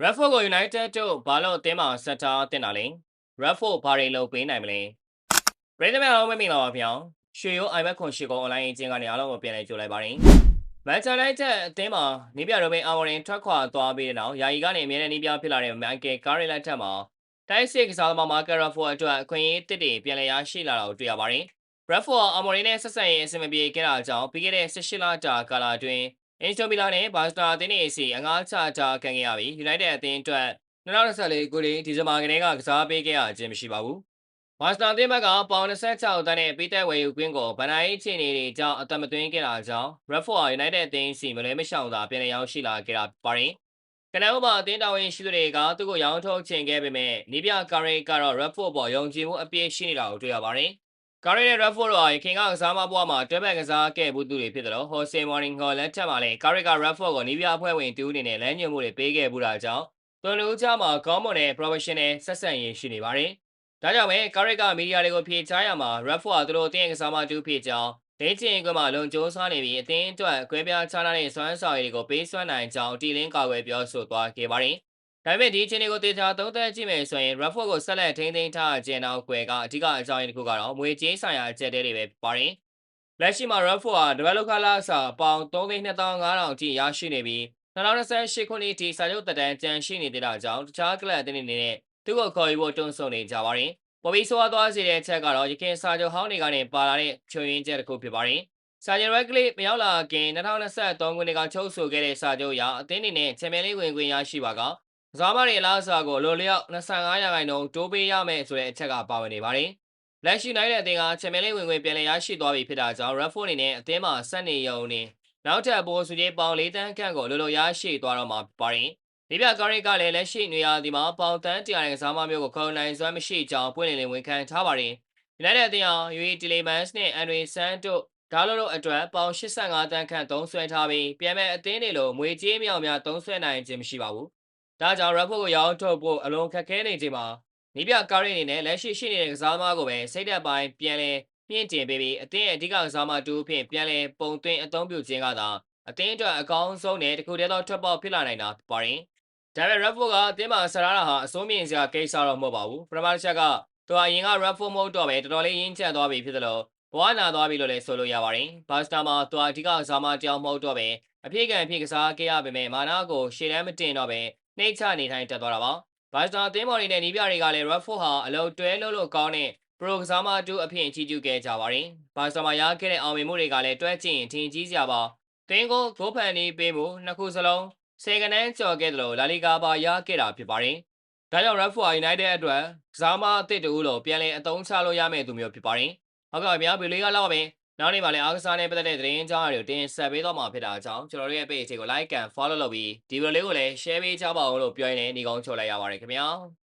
Redford ကို United တို့ဘာလို့အသင်းမှာဆက်ထားတင်တာလဲ Redford ဘာတွေလုပ်ပေးနိုင်မလဲပရိသတ်များအားလုံးပဲမင်္ဂလာပါဗျာရွှေရိုး iMac ခွန်ရှိကုန်း online အကျဉ်းကနေအားလုံးကိုပြန်လည်ကြိုလိုက်ပါတယ်Manchester United အသင်းမှာနီးပြရိုဘင်အာမော်ရင်ထွက်ခွာသွားပြီးတဲ့နောက်ယာယီကနေအမြဲတမ်းနီးပြဖြစ်လာတဲ့ Michael Carrick လက်ထက်မှာတိုက်စစ်ကစားသမား Marcus Rashford အတွက်အခွင့်အရေးတစ်တွေပြန်လည်ရရှိလာတာကိုတွေ့ရပါတယ် Rashford အာမော်ရင်နဲ့ဆက်ဆံရေးအဆင်မပြေခဲ့တာကြောင့်ပြီးခဲ့တဲ့18လတာကာလအတွင်းInter Milan နဲ့ Barca အသင်းတွေစီအငှားချထားခံခဲ့ရပြီး United အသင်းအတွက်2024ခုနှစ်ဒီဇင်ဘာကတည်းကကစားပေးခဲ့ရခြင်းမရှိပါဘူး။ဘာစတာအသင်းဘက်ကပေါင်26တန်းနဲ့ပေးသက်ဝယ်ယူခွင့်ကိုဗန်နာရေးအခြေအနေတွေကြောင့်အသက်မသွင်းခဲ့တာကြောင့် Redford ဟာ United အသင်းစီမလွဲမရှောင်သာပြန်လည်ရောက်ရှိလာခဲ့တာပါတယ်။ကနဦးမှာအသင်းတာဝန်ရှိသူတွေကသူ့ကိုရောင်းထုတ်ချင်ခဲ့ပေမဲ့နီးပြကာရီကတော့ Redford ပေါ်ယုံကြည်မှုအပြည့်ရှိနေတာကိုတွေ့ရပါတယ်။ကာရီနဲ့ Redford တို့ဟာရခင်ကစားမဘွားမှာတွဲဘက်ကစားခဲ့မှုသူတွေဖြစ်တယ်လို့ Jose Mourinho လက်ထက်မှာလည်းကာရီက Redford ကိုနီးပြအဖွဲ့ဝင်တူးအနေနဲ့လမ်းညွှန်မှုတွေပေးခဲ့မှုတာကြောင့်သူတို့ကြားမှာကောင်းမွန်တဲ့ professional ဆက်ဆံရေးရှိနေပါတယ်။ဒါကြောင့်ပဲကာရီကမီဒီယာတွေကိုဖြေချရမှာ Redford သူတို့အသင်းကစားမတူဖြစ်ကြောင်းဒေးချင်ကွင်းမှာလုံကျိုးစားနေပြီးအသင်းအတွက်ကွဲပြားခြားနားတဲ့စွမ်းဆောင်ရည်တွေကိုပေးစွမ်းနိုင်ကြောင်းတီလင်းကာကွယ်ပြောဆိုသွားခဲ့ပါတယ်။ဒါပေမဲ့ဒီအချိန်တွေကိုတေချာသုံးသပ်ကြည့်မယ်ဆိုရင် Redford ကိုဆက်လက်ထိန်းသိမ်းထားခြင်းနောက်ကွယ်ကအဓိကအကြောင်းရင်းတစ်ခုကတော့ငွေကြေးဆိုင်ရာအကျပ်တဲတွေပဲဖြစ်ပါတယ်။လက်ရှိမှာ Redford ဟာ developer လာစာပေါင်3,250,000အထိရရှိနေပြီး2028ခုနှစ်အထိစာချုပ်သက်တမ်းကျန်ရှိနေသေးတာကြောင့်တခြားကလပ်အသင်းတွေနဲ့သူ့ကိုခေါ်ယူဖို့တွန်းဆုံနေကြပါတယ်။ပေါ်ပြီးဆိုးသွားစေတဲ့အချက်ကတော့ရခိုင်စာချုပ်ဟောင်းတွေကနေပါလာတဲ့ချွေရင်းချက်တစ်ခုဖြစ်ပါတယ်။စာချုပ် Redcliffe မရောက်လာခင်2023ခုနှစ်ကချုပ်ဆိုခဲ့တဲ့စာချုပ်အရအသင်းတွေနဲ့ချန်ပီယံလိဝင်ခွင့်ရရှိပါကကစားမတွေအလားအစာကိုလိုလျောက်25%တိုးပေးရမယ်ဆိုတဲ့အချက်ကပါဝင်နေပါတယ်။လက်ရှိနိုင်တဲ့အသင်းကချန်ပီယံလိဝင်ခွင့်ပြန်လည်ရရှိသွားပြီဖြစ်တာကြောင့် Redford အနေနဲ့အသင်းမှာဆက်နေရုံနဲ့နောက်ထပ်ပိုစုကြီးပေါင်4တန်းခန့်ကိုလိုရရှိသွားတော့မှာပါတယ်။ဒီပြကာရီကလည်းလက်ရှိနေရာဒီမှာပေါင်တန်း100ကစားမမျိုးကိုခေါ်နိုင်စွမ်းမရှိကြောင်းပွင့်လင်းလင်းဝန်ခံထားပါတယ်။ United အသင်းဟာ UAE Telemans နဲ့ Andre San တို့ဒါလိုတို့အတွက်ပေါင်85တန်းခန့်သုံးစွဲထားပြီးပြန်မဲ့အသင်းတွေလိုငွေကြေးမြောက်များသုံးစွဲနိုင်ခြင်းမရှိပါဘူး။ဒါကြောင့် Redford ကိုရောင်းထုတ်ဖို့အလွန်ခက်ခဲနေချိန်မှာနီးပြကာရီအနေနဲ့လက်ရှိရှိနေတဲ့ကစားသမားကိုပဲစိတ်သက်ပိုင်းပြန်လဲမြင့်တင်ပေးပြီးအသင်းရဲ့အဓိကကစားမတူအဖြစ်ပြန်လဲပုံသွင်းအသုံးပြုခြင်းကသာအသင်းအတွက်အကောင်းဆုံးနဲ့တခုတည်းသောထွက်ပေါက်ဖြစ်လာနိုင်တာဖြစ်ပါတယ်။ဒါပေမဲ့ Redford ကအသင်းမှာဆရာတာဟာအစိုးမြင့်စရာကိစ္စတော့မဟုတ်ပါဘူး။ပထမတစ်ချက်ကသူဟာအရင်က Redford မဟုတ်တော့ပဲတော်တော်လေးရင်းချသွားပြီဖြစ်သလိုဘဝနာသွားပြီလို့လည်းဆိုလို့ရပါတယ်။ဘာစတာမှာသူဟာအဓိကကစားမတယောက်မဟုတ်တော့ပဲအပြည့်ကံအဖြစ်ကစားခဲ့ရပေမဲ့မာနာကိုရှေ့တန်းမတင်တော့ပဲနှိမ့်ချနေထိုင်တက်သွားတာပါ။ဘာစတာအသင်းမော်တွေနဲ့နီးပြတွေကလည်း Redford ဟာအလုံးတွဲလို့ကောင်းတဲ့ပရိုကစားမတူအဖြစ်ကြီးကျူးခဲ့ကြပါတယ်။ဘာစတာမှာရခဲ့တဲ့အောင်မြင်မှုတွေကလည်းတွဲကြည့်ရင်ထင်ကြီးစရာပါ။တင်းကိုဂိုးဖန်နေပေးမှုနှစ်ခုစလုံးဆယ်ကနန်းကျော်ခဲ့တယ်လို့လာလီဂါပါရခဲ့တာဖြစ်ပါတယ်။ဒါကြောင့် Redford United အတွက်ကစားမအသစ်တူလို့ပြန်လည်အသုံးချလို့ရမယ့်သူမျိုးဖြစ်ပါတယ်။ဟုတ်ကဲ့ပါဗျာဗီဒီယိုလေးကလောက်ပါပဲ။နောက်နေ့မှလည်းအားကစားနဲ့ပတ်သက်တဲ့သတင်းအကြောင်းအရာတွေကိုတင်ဆက်ပေးသွားမှာဖြစ်တာကြောင့်ကျွန်တော်တို့ရဲ့ page ကို like and follow လုပ်ပြီးဒီဗီဒီယိုလေးကိုလည်း share ပေးကြပါဦးလို့ပြောရင်းနဲ့ညီကုန်းချုပ်လိုက်ရပါတယ်ခင်ဗျာ။